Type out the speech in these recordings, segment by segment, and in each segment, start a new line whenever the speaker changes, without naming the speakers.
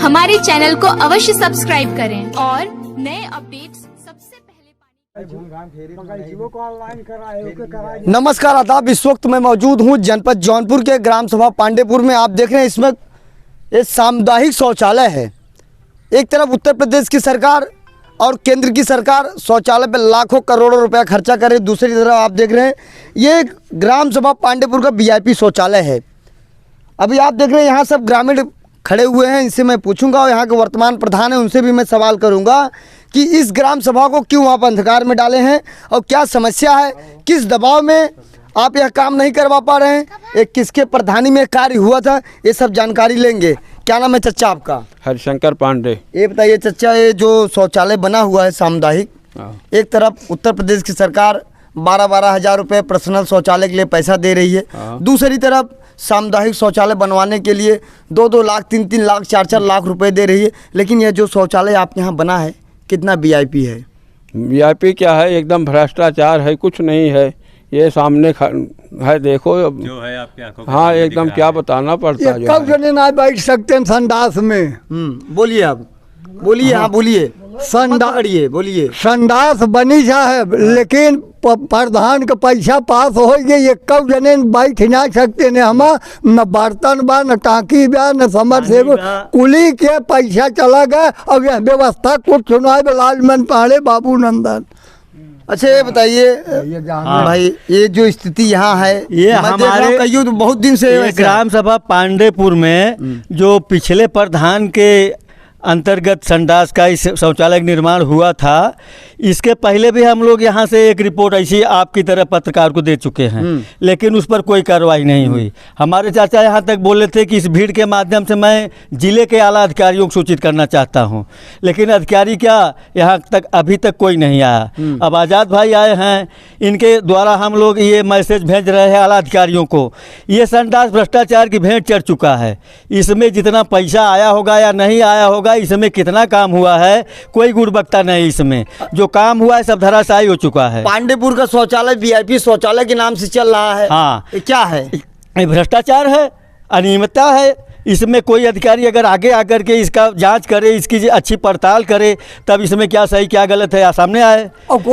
हमारे चैनल को अवश्य सब्सक्राइब करें और नए अपडेट्स सबसे पहले पाने।
नमस्कार आदाब, इस वक्त मैं मौजूद हूं जनपद जौनपुर के ग्राम सभा पांडेपुर में। आप देख रहे हैं इसमें एक सामुदायिक शौचालय है। एक तरफ उत्तर प्रदेश की सरकार और केंद्र की सरकार शौचालय पर लाखों करोड़ों रुपया खर्चा करे, दूसरी तरफ आप देख रहे हैं ये ग्राम सभा पांडेपुर का वीआईपी शौचालय है। अभी आप देख रहे हैं यहाँ सब ग्रामीण खड़े हुए हैं, इनसे मैं पूछूंगा और यहाँ के वर्तमान प्रधान हैं उनसे भी मैं सवाल करूंगा कि इस ग्राम सभा को क्यों आप अंधकार में डाले हैं और क्या समस्या है, किस दबाव में आप यह काम नहीं करवा पा रहे हैं, एक किसके प्रधानी में कार्य हुआ था, ये सब जानकारी लेंगे। क्या नाम है चच्चा आपका?
हरिशंकर पांडे।
ये बताइए चच्चा, ये जो शौचालय बना हुआ है सामुदायिक, एक तरफ उत्तर प्रदेश की सरकार 12-12 हज़ार रुपये पर्सनल शौचालय के लिए पैसा दे रही है, दूसरी तरफ सामुदायिक शौचालय बनवाने के लिए 2-2 लाख 3-3 लाख 4-4 लाख रुपए दे रही है। लेकिन यह जो शौचालय आपके यहाँ बना है कितना वीआईपी है?
वीआईपी क्या है, एकदम भ्रष्टाचार है, कुछ नहीं है। ये सामने है, देखो
जो है आपके आंखों के
हाँ
सामने
एकदम
दिख
क्या
रहा है।
बताना पड़ता है।
कब जने ना बैठ सकते हैं संडास में।
बोलिए आप, बोलिए। हाँ बोलिए, पकड़िए, बोलिए।
संडास बनी है लेकिन प्रधान का पैसा पास हो गए, ये कब जने बैठ ना सकते ने। हम न बर्तन बा, न टाँकी बा, न समर से कुली के पैसा चला गया। अब यह व्यवस्था कुछ सुनाए लालमन पाड़े बाबू नंदन।
अच्छा ये बताइए भाई, ये जो स्थिति यहाँ है,
ये
मैं देख रहा हूँ
हमारे
कईयों तो बहुत दिन से
ये ग्राम सभा पांडेपुर में जो पिछले प्रधान के अंतर्गत संडास का इस शौचालय का निर्माण हुआ था, इसके पहले भी हम लोग यहाँ से एक रिपोर्ट ऐसी आपकी तरह पत्रकार को दे चुके हैं, लेकिन उस पर कोई कार्रवाई नहीं हुई। हमारे चाचा यहाँ तक बोले थे कि इस भीड़ के माध्यम से मैं जिले के आला अधिकारियों को सूचित करना चाहता हूँ, लेकिन अधिकारी क्या यहाँ तक अभी तक कोई नहीं आया। अब आज़ाद भाई आए हैं, इनके द्वारा हम लोग ये मैसेज भेज रहे हैं आला अधिकारियों को। ये संडास भ्रष्टाचार की भेंट चढ़ चुका है। इसमें जितना पैसा आया होगा या नहीं आया होगा, इसमें कितना काम हुआ है, कोई गुणवत्ता नहीं। इसमें जो काम हुआ है सब धराशायी हो चुका है।
पांडेपुर का शौचालय वीआईपी शौचालय के नाम से चल रहा है।
हाँ,
ये क्या है?
ये भ्रष्टाचार है, अनियमितता है। इसमें कोई अधिकारी अगर आगे आकर के इसका जांच करे, इसकी अच्छी पड़ताल करे, तब इसमें क्या सही क्या गलत है सामने आए।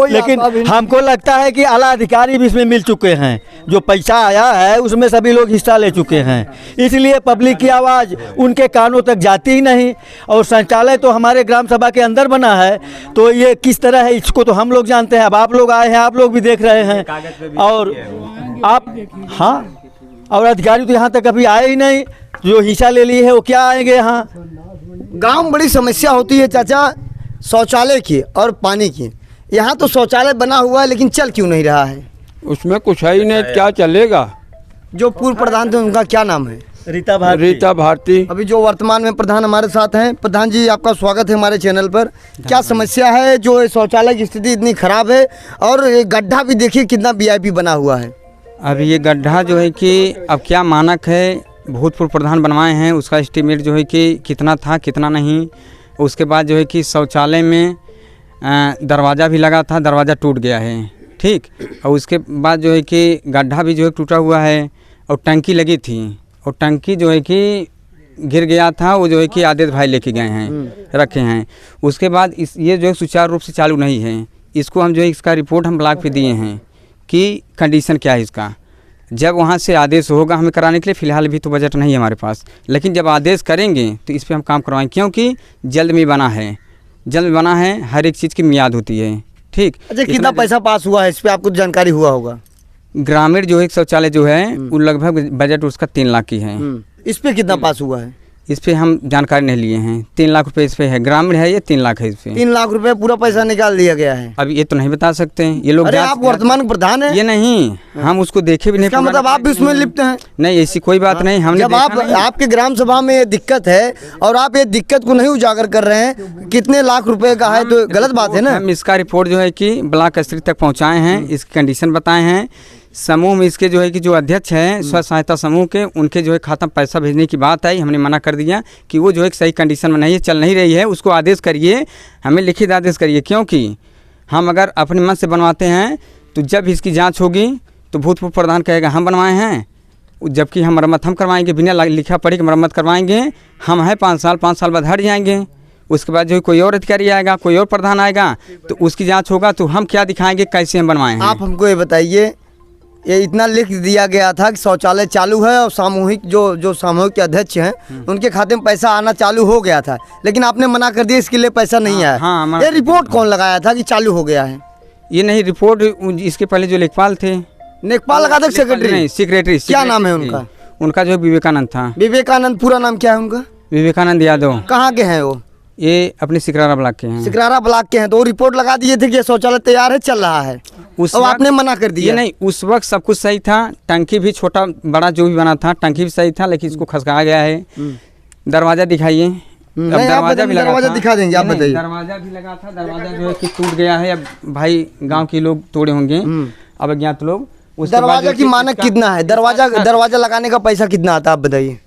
लेकिन हमको लगता है कि आला अधिकारी भी इसमें मिल चुके हैं। जो पैसा आया है उसमें सभी लोग हिस्सा ले चुके हैं, इसलिए पब्लिक की आवाज़ उनके कानों तक जाती ही नहीं। और शौचालय तो हमारे ग्राम सभा के अंदर बना है, तो ये किस तरह है इसको तो हम लोग जानते हैं। अब आप लोग आए हैं, आप लोग भी देख रहे हैं, और आप हाँ, और अधिकारी तो यहाँ तक अभी आए ही नहीं। जो हिस्सा ले लिए है वो क्या आएंगे यहाँ?
गांव में बड़ी समस्या होती है चाचा शौचालय की और पानी की। यहाँ तो शौचालय बना हुआ है लेकिन चल क्यों नहीं रहा है?
उसमें कुछ है ही नहीं, क्या चलेगा।
जो पूर्व प्रधान थे उनका क्या नाम है?
रीता भारती।
अभी जो वर्तमान में प्रधान हमारे साथ हैं। प्रधान जी आपका स्वागत है हमारे चैनल पर। क्या समस्या है जो शौचालय की स्थिति इतनी खराब है, और ये गड्ढा भी देखिए कितना वीआईपी बना हुआ है।
अभी ये गड्ढा जो है कि अब क्या मानक है, भूतपूर्व प्रधान बनवाए हैं, उसका एस्टीमेट जो है कि कितना था कितना नहीं। उसके बाद जो है कि शौचालय में दरवाज़ा भी लगा था, दरवाज़ा टूट गया है, ठीक। और उसके बाद जो है कि गड्ढा भी जो है टूटा हुआ है, और टंकी लगी थी, और टंकी जो है कि गिर गया था, वो जो है कि आदित्य भाई लेके गए हैं, रखे हैं। उसके बाद ये जो है सुचारू रूप से चालू नहीं है। इसको हम जो है इसका रिपोर्ट हम ब्लॉक पे दिए हैं कि कंडीशन क्या है इसका। जब वहाँ से आदेश होगा हमें कराने के लिए, फ़िलहाल भी तो बजट नहीं है हमारे पास, लेकिन जब आदेश करेंगे तो इस पर हम काम करवाएंगे, क्योंकि जल्द में बना है, जल्द में बना है, हर एक चीज़ की मियाद होती है, ठीक।
अच्छा कितना पैसा पास हुआ है इस पर, आपको जानकारी हुआ होगा?
ग्रामीण जो है शौचालय जो है वो लगभग बजट उसका 3 लाख की है।
इस पर कितना पास हुआ है?
इस पे हम जानकारी नहीं लिए हैं। 3 लाख रुपए इस पे है, ग्रामीण है ये 3 लाख है इस पे।
3 लाख रुपए पूरा पैसा निकाल दिया गया है।
अब ये तो नहीं बता सकते हैं ये लोग।
अरे आप वर्तमान प्रधान हैं।
ये नहीं, हम उसको देखे भी नहीं।
इसका मतलब आप भी उसमें लिप्त हैं?
नहीं, ऐसी कोई बात नहीं। हमने
जब आपके ग्राम सभा में ये दिक्कत है और आप ये दिक्कत को नहीं उजागर कर रहे हैं, कितने लाख रुपए का है, तो गलत बात है ना।
हम इसका रिपोर्ट जो है कि ब्लॉक स्तर तक पहुँचाए हैं, इसकी कंडीशन बताए हैं। समूह में इसके जो है कि जो अध्यक्ष हैं स्व सहायता समूह के, उनके जो है खाता पैसा भेजने की बात आई, हमने मना कर दिया कि वो जो है सही कंडीशन में नहीं है, चल नहीं रही है, उसको आदेश करिए, हमें लिखित आदेश करिए। क्योंकि हम अगर अपने मन से बनवाते हैं तो जब इसकी जांच होगी तो भूतपूर्व प्रधान कहेगा हम बनवाए हैं, जबकि हम मरम्मत हम करवाएंगे, बिना लिखा पढ़ी के मरम्मत करवाएंगे। हम हैं 5 साल बाद हट जाएंगे। उसके बाद जो कोई और अधिकारी आएगा, कोई और प्रधान आएगा तो उसकी जांच होगा, तो हम क्या दिखाएंगे कैसे हम बनवाए हैं।
आप हमको ये बताइए, ये इतना लिख दिया गया था कि शौचालय चालू है और सामूहिक जो सामूहिक के अध्यक्ष हैं उनके खाते में पैसा आना चालू हो गया था, लेकिन आपने मना कर दिया, इसके लिए पैसा नहीं आया।
हाँ,
ये रिपोर्ट कौन लगाया था कि चालू हो गया है?
ये नहीं, रिपोर्ट इसके पहले जो लेखपाल थे,
लेखपाल लगा था, सेक्रेटरी
नहीं, सेक्रेटरी।
क्या नाम है उनका?
उनका जो विवेकानंद था।
विवेकानंद, पूरा नाम क्या है उनका?
विवेकानंद यादव।
कहाँ के हैं वो?
ये अपने सिकरारा ब्लॉक के हैं।
सिकरारा ब्लॉक के हैं। तो वो रिपोर्ट लगा दिए थे कि शौचालय तैयार है, चल रहा है, और आपने मना कर दिया।
ये नहीं, उस वक्त सब कुछ सही था, टंकी भी छोटा बड़ा जो भी बना था टंकी भी सही था, लेकिन इसको खसकाया गया है। दरवाजा दिखाइए, अब दरवाजा भी लगा,
दरवाजा दिखा देंगे, आप बताइए।
दरवाजा भी लगा था, दरवाजा जो है कि टूट गया है। अब भाई गांव के लोग तोड़े होंगे, अब अज्ञात लोग।
दरवाजा की मानक कितना है? दरवाजा लगाने का पैसा कितना आता है, आप बताइए।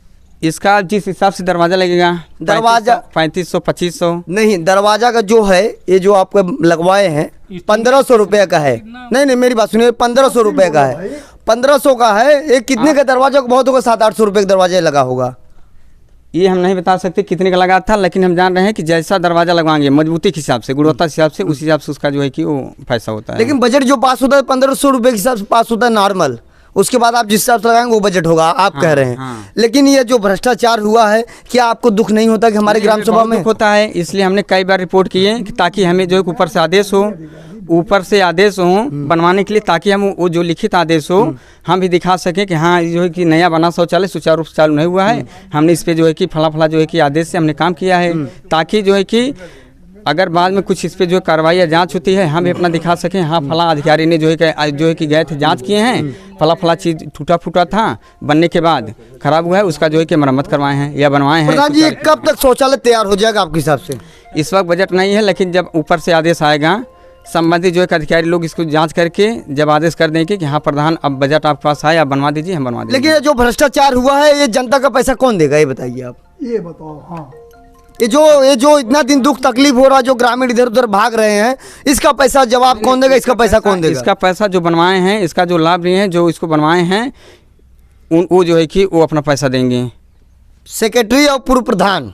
इसका जिस हिसाब से दरवाजा लगेगा,
दरवाजा
3500-2500
नहीं, दरवाजा का जो है, ये जो आपको लगवाए हैं 1500 रुपये का है। नहीं, मेरी बात सुनिए, 1500 रुपये का है, 1500 का है। एक कितने का दरवाजा बहुत होगा? 700-800 रुपये का दरवाजा लगा होगा।
ये हम नहीं बता सकते कितने का लगा था, लेकिन हम जान रहे हैं कि जैसा दरवाजा लगवाएंगे मजबूती के हिसाब से, गुणवत्ता के हिसाब से, उस हिसाब से उसका जो है कि वो पैसा होता है।
लेकिन बजट जो पास होता है 1500 रुपये के हिसाब से पास होता है नॉर्मल। उसके बाद आप जिस हिसाब से लगाएंगे वो बजट होगा, आप कह रहे हैं। लेकिन ये जो भ्रष्टाचार हुआ है, क्या आपको दुख नहीं होता कि हमारे ग्राम सभा में
होता है? इसलिए हमने कई बार रिपोर्ट किए कि ताकि हमें जो ऊपर से आदेश हो बनवाने के लिए, ताकि हम वो जो लिखित आदेश हो हम भी दिखा सकें कि हाँ जो है कि नया बना शौचालय सुचारू रूप से चालू नहीं हुआ है, हमने इस पे जो है कि फला जो है कि आदेश से हमने काम किया है, ताकि जो है कि अगर बाद में कुछ इस पे जो कार्रवाई या जांच होती है हम भी अपना दिखा सकें, हाँ फला अधिकारी ने जो है कि गए थे जांच किए हैं, फला चीज़ टूटा फूटा था, बनने के बाद खराब हुआ है, उसका जो है कि मरम्मत करवाए हैं या बनवाए हैं।
प्रधान जी, कब तक शौचालय तैयार हो जाएगा आपके हिसाब से?
इस वक्त बजट नहीं है, लेकिन जब ऊपर से आदेश आएगा, संबंधित जो है अधिकारी लोग इसको जांच करके जब आदेश कर देंगे कि हाँ प्रधान अब बजट आपके पास आए, आप बनवा दीजिए, हम बनवा देंगे।
लेकिन जो भ्रष्टाचार हुआ है, ये जनता का पैसा कौन देगा, ये बताइए आप।
ये बताओ। हाँ,
ये जो इतना दिन दुख तकलीफ हो रहा, जो ग्रामीण इधर उधर भाग रहे हैं, इसका पैसा जवाब कौन देगा? इसका पैसा कौन देगा?
इसका पैसा जो बनवाए हैं, इसका जो लाभ लिए हैं, जो इसको बनवाए हैं, वो जो है कि वो अपना पैसा देंगे।
सेक्रेटरी और पूर्व प्रधान,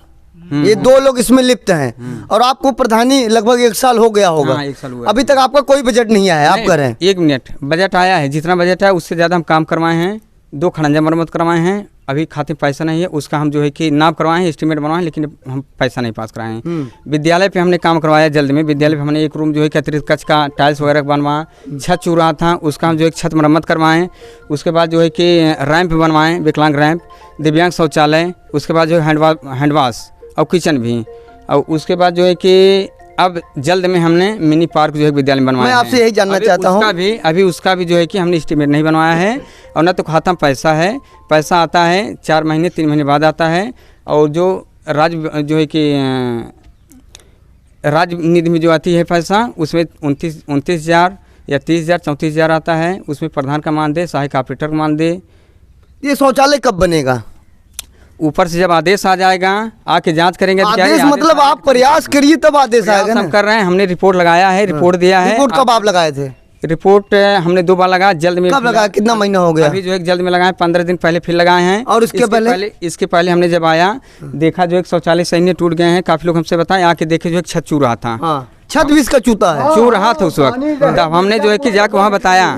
ये 2 लोग इसमें लिप्त हैं, और आपको प्रधानी लगभग 1 साल हो गया होगा।
हाँ, 1 साल हुआ।
अभी तक आपका कोई बजट नहीं आया, आप कह रहे हैं।
1 मिनट, बजट आया है, जितना बजट है उससे ज़्यादा हम काम करवाए हैं। 2 खड़ंजा मरम्मत करवाए हैं, अभी खाते पैसा नहीं है, उसका हम जो है कि नाप करवाए हैं, एस्टीमेट बनवाए हैं, लेकिन हम पैसा नहीं पास कराए हैं। विद्यालय पे हमने काम करवाया जल्द में। विद्यालय पे हमने एक रूम जो है कि अतिरिक्त कच्च का टाइल्स वगैरह बनवाया, छत चूर रहा था, उसका हम जो एक छत मरम्मत करवाएं। उसके बाद जो है कि रैंप बनवाएं, विकलांग रैंप, दिव्यांग शौचालय, उसके बाद जो है हैंड वाश और किचन भी, और उसके बाद जो है कि अब जल्द में हमने मिनी पार्क जो है विद्यालय में बनवाया है।
मैं आपसे यही जानना चाहता हूँ,
अभी उसका भी जो है कि हमने एस्टीमेट नहीं बनवाया है, और न तो खाता में पैसा है। पैसा आता है 4 महीने 3 महीने बाद आता है, और जो जो है कि राज्य निधि में जो आती है पैसा, उसमें 29,000 या 30,000 34,000 आता है। उसमें प्रधान का मानदेय, सहायक ऑपरेटर का मानदेय।
ये शौचालय कब बनेगा?
ऊपर से जब आदेश आ जाएगा, आके जांच करेंगे।
आदेश मतलब आप प्रयास करिए तब आदेश आएगा ना?
हम कर रहे हैं, हमने रिपोर्ट लगाया है, रिपोर्ट दिया है।
रिपोर्ट कब आप लगाए थे?
रिपोर्ट हमने 2 बार लगाया, जल्द में।
कब लगाया, कितना महीना हो गया?
अभी जो है जल्द में लगाए, 15 दिन पहले फिर लगाए हैं।
और इसके
पहले हमने जब आया देखा जो एक शौचालय सही टूट गए हैं, काफी लोग हमसे बताए, आके देखे जो एक छत चूर रहा था।
छत भी इसका चूता है,
चूर रहा था उस वक्त। तब हमने जो है कि जाके वहाँ बताया,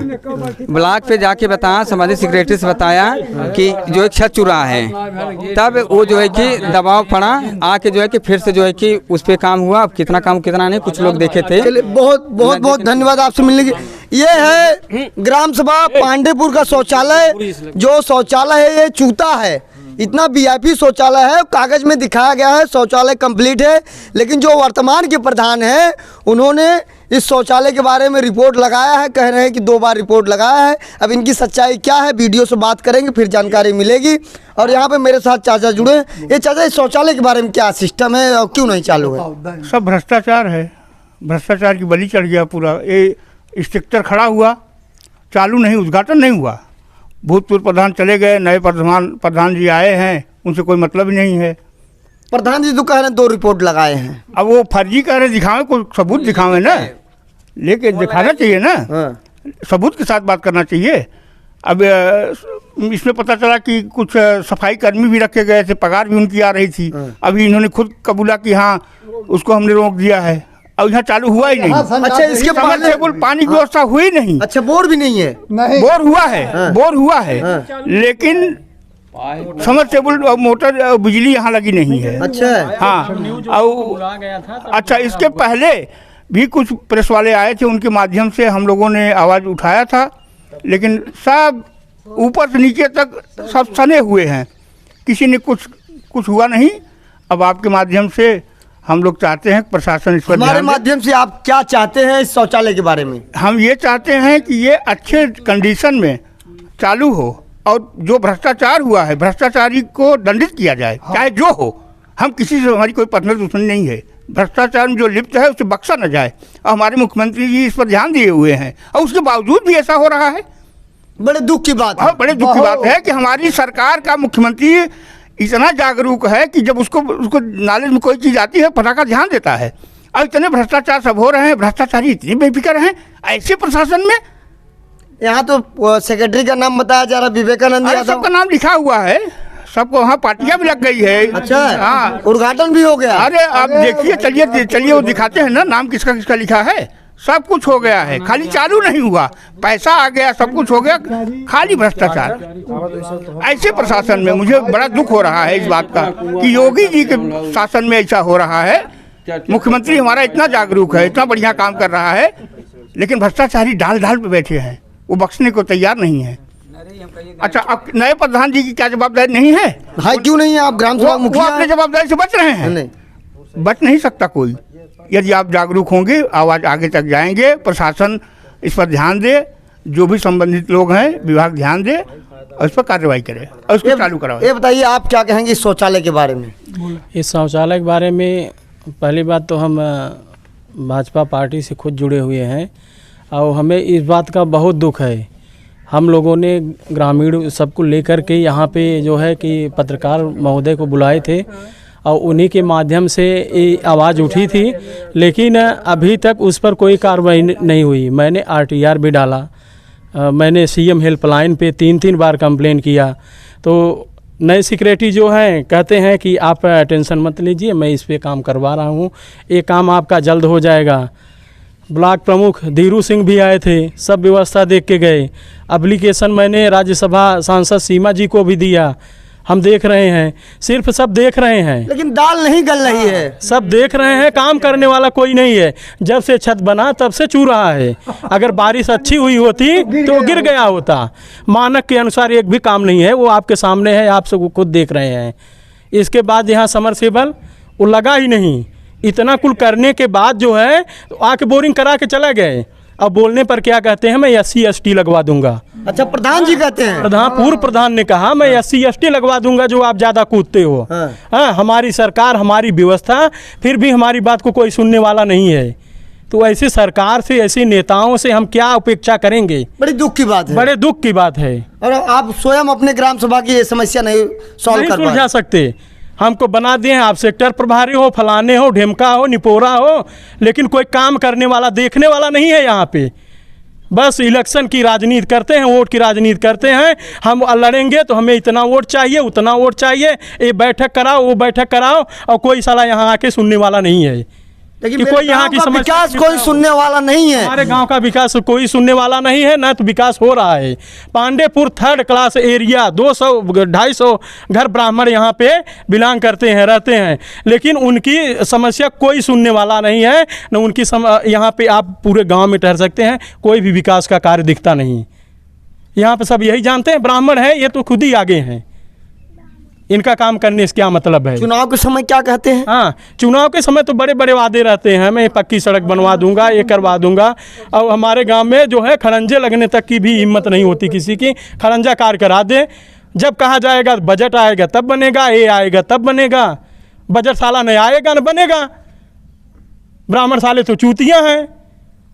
ब्लॉक पे जाके बताया, संबंधित सेक्रेटरी से बताया कि जो एक छत चूर रहा है। तब वो जो है कि दबाव पड़ा, आके जो है कि फिर से जो है कि उस पे काम हुआ। अब कितना काम कितना नहीं, कुछ लोग देखे थे।
बहुत धन्यवाद आपसे मिलने की। ये है ग्राम सभा पांडेपुर का शौचालय। जो शौचालय है ये चूता है, इतना वीआईपी शौचालय है, कागज में दिखाया गया है शौचालय कंप्लीट है। लेकिन जो वर्तमान के प्रधान हैं, उन्होंने इस शौचालय के बारे में रिपोर्ट लगाया है, कह रहे हैं कि 2 बार रिपोर्ट लगाया है। अब इनकी सच्चाई क्या है, वीडियो से बात करेंगे, फिर जानकारी मिलेगी। और यहाँ पे मेरे साथ चाचा जुड़े। ये चाचा, इस शौचालय के बारे में क्या सिस्टम है और क्यों नहीं चालू है?
सब भ्रष्टाचार है, भ्रष्टाचार की बलि चढ़ गया पूरा। ये स्ट्रक्चर खड़ा हुआ, चालू नहीं, उद्घाटन नहीं हुआ। भूतपूर्व प्रधान चले गए, नए प्रधान जी आए हैं, उनसे कोई मतलब ही नहीं है।
प्रधान जी तो कह रहे हैं 2 रिपोर्ट लगाए हैं।
अब वो फर्जी कह रहे, दिखावे, कोई सबूत दिखावे ना, लेके दिखाना चाहिए ना, सबूत के साथ बात करना चाहिए। अब इसमें पता चला कि कुछ सफाई कर्मी भी रखे गए थे, पगार भी उनकी आ रही थी। अभी इन्होंने खुद कबूला कि हाँ उसको हमने रोक दिया है, और यहाँ चालू हुआ ही नहीं।
अच्छा, इसके पहले
पानी की व्यवस्था हुई नहीं।
अच्छा, बोर भी नहीं है?
नहीं,
बोर हुआ है, बोर हुआ है, लेकिन समरसेबुल और मोटर और बिजली यहाँ लगी नहीं है।
अच्छा,
हाँ, और अच्छा इसके पहले भी कुछ प्रेस वाले आए थे, उनके माध्यम से हम लोगों ने आवाज़ उठाया था, लेकिन सब ऊपर से नीचे तक सब सने हुए हैं, किसी ने कुछ हुआ नहीं। अब आपके माध्यम से हम लोग चाहते हैं प्रशासन इस पर
हमारे
ध्यान दे।
माध्यम से आप क्या चाहते हैं इस शौचालय के बारे में?
हम ये चाहते हैं कि ये अच्छे कंडीशन में चालू हो, और जो भ्रष्टाचार हुआ है भ्रष्टाचारी को दंडित किया जाए, चाहे जो हो। हम किसी से, हमारी कोई पर्सनल दुश्मनी नहीं है, भ्रष्टाचार में जो लिप्त है उसे बख्शा न जाए, और हमारे मुख्यमंत्री जी इस पर ध्यान दिए हुए हैं, और उसके बावजूद भी ऐसा हो रहा है।
बड़े दुख की बात है।
हाँ, बड़े दुख की बात है कि हमारी सरकार का मुख्यमंत्री इतना जागरूक है कि जब उसको नॉलेज में कोई चीज़ आती है फटाका ध्यान देता है, और इतने भ्रष्टाचार सब हो रहे हैं, भ्रष्टाचारी इतनी बेफिक्र हैं ऐसे प्रशासन में।
यहाँ तो सेक्रेटरी का नाम बताया जा रहा है, विवेकानंद
अरे
यादव।
सबका नाम लिखा हुआ है, सबको वहाँ पार्टियां भी लग गई है।
अच्छा,
हाँ,
उद्घाटन भी हो गया।
अरे आप देखिए, चलिए वो दिखाते हैं ना, नाम किसका किसका लिखा है, सब कुछ हो गया है, खाली चालू नहीं हुआ, पैसा आ गया, सब कुछ हो गया, खाली भ्रष्टाचार। ऐसे प्रशासन में मुझे बड़ा दुख हो रहा है इस बात का कि योगी जी के शासन में ऐसा हो रहा है। मुख्यमंत्री हमारा इतना जागरूक है, इतना बढ़िया काम कर रहा है, लेकिन भ्रष्टाचारी डाल पे बैठे हैं, वो बख्शने को तैयार नहीं है। अच्छा, अब नए प्रधान जी की क्या जवाबदारी नहीं है?
हाँ, क्यों नहीं है? आप ग्राम सभा
वो
मुखिया
अपने
हैं।
जवाबदारी से बच रहे हैं?
नहीं,
बच नहीं सकता कोई। यदि आप जागरूक होंगे, आवाज़ आगे तक जाएंगे, प्रशासन इस पर ध्यान दे, जो भी संबंधित लोग हैं विभाग ध्यान दे और इस पर कार्रवाई करे और उसको चालू कराओ।
ये बताइए आप क्या कहेंगे इस शौचालय के बारे में?
इस शौचालय के बारे में पहली बात तो हम भाजपा पार्टी से खुद जुड़े हुए हैं, और हमें इस बात का बहुत दुख है। हम लोगों ने ग्रामीण सबको लेकर के यहाँ पे जो है कि पत्रकार महोदय को बुलाए थे, और उन्हीं के माध्यम से ये आवाज़ उठी थी, लेकिन अभी तक उस पर कोई कार्रवाई नहीं हुई। मैंने RTR भी डाला, मैंने CM हेल्पलाइन पे 3 बार कंप्लेन किया, तो नए सेक्रेटरी जो हैं कहते हैं कि आप टेंशन मत लीजिए, मैं इस पे काम करवा रहा हूँ, ये काम आपका जल्द हो जाएगा। ब्लॉक प्रमुख धीरू सिंह भी आए थे, सब व्यवस्था देख के गए। एप्लीकेशन मैंने राज्यसभा सांसद सीमा जी को भी दिया, हम देख रहे हैं, सिर्फ सब देख रहे हैं,
लेकिन दाल नहीं गल रही है।
सब देख रहे हैं, काम करने वाला कोई नहीं है। जब से छत बना तब से चू रहा है। अगर बारिश अच्छी हुई होती तो गिर गया होता। मानक के अनुसार एक भी काम नहीं है, वो आपके सामने है, आप सब खुद देख रहे हैं। इसके बाद यहाँ समरसेबल वो लगा ही नहीं। इतना कुल करने के बाद जो है तो आके बोरिंग करा के चला गए। अब बोलने पर क्या कहते हैं, मैं SC ST लगवा दूंगा।
अच्छा, प्रधान जी कहते हैं?
पूर्व प्रधान ने कहा मैं SC ST लगवा दूंगा जो आप ज़्यादा कूदते हो। हाँ, हमारी सरकार, हमारी व्यवस्था, फिर भी हमारी बात को कोई सुनने वाला नहीं है। तो ऐसी सरकार से, ऐसे नेताओं से हम क्या अपेक्षा करेंगे?
बड़ी दुख की बात है।
बड़े दुख की बात है।
और आप स्वयं अपने ग्राम सभा की ये समस्या नहीं सॉल्व कर
सुलझा
पाए।
सकते। हमको बना दिए आप सेक्टर प्रभारी हो, फलाने हो, ढेमका हो, निपोरा हो, लेकिन कोई काम करने वाला, देखने वाला नहीं है यहाँ पे। बस इलेक्शन की राजनीति करते हैं, वोट की राजनीति करते हैं। हम लड़ेंगे तो हमें इतना वोट चाहिए, उतना वोट चाहिए, ये बैठक कराओ, वो बैठक कराओ, और कोई साला यहाँ आके सुनने वाला नहीं है।
लेकिन
कि
मेरे
कोई यहाँ
गांव
की
का
समस्या
विकास कोई सुनने वाला नहीं है।
हमारे गांव का विकास कोई सुनने वाला नहीं है, न तो विकास हो रहा है। पांडेपुर 3rd क्लास एरिया, 200-250 घर ब्राह्मण यहाँ पे बिलोंग करते हैं, रहते हैं, लेकिन उनकी समस्या कोई सुनने वाला नहीं है। न उनकी यहाँ पे आप पूरे गांव में ठहर सकते हैं, कोई भी विकास का कार्य दिखता नहीं। यहाँ पे सब यही जानते हैं, ब्राह्मण है ये तो खुद ही आगे हैं, इनका काम करने से क्या मतलब है।
चुनाव के समय क्या कहते हैं?
हाँ, चुनाव के समय तो बड़े बड़े वादे रहते हैं, मैं पक्की सड़क बनवा दूंगा, ये करवा दूंगा। और हमारे गांव में जो है खड़ंजे लगने तक की भी हिम्मत नहीं होती किसी की। खड़ंजा कार्य करा दे, जब कहा जाएगा बजट आएगा तब बनेगा, ये आएगा तब बनेगा। बजट साला नहीं आएगा न बनेगा। ब्राह्मण साले तो चूतियाँ हैं,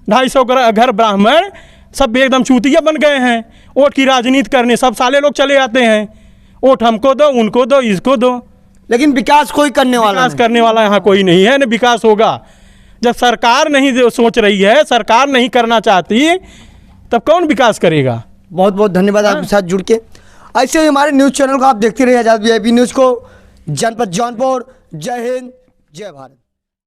250 घर ब्राह्मण सब एकदम चूतिया बन गए हैं। वोट की राजनीति करने सब साले लोग चले आते हैं, वोट हमको दो, उनको दो, इसको दो,
लेकिन विकास कोई करने वाला
विकास
नहीं।
करने वाला यहाँ कोई नहीं है। न विकास होगा जब सरकार नहीं सोच रही है, सरकार नहीं करना चाहती, तब कौन विकास करेगा।
बहुत बहुत धन्यवाद आपके साथ जुड़ के। ऐसे ही हमारे न्यूज़ चैनल को आप देखते रहिए आज़ाद VIP न्यूज़ को। जनपद जौनपुर। जय हिंद, जय भारत।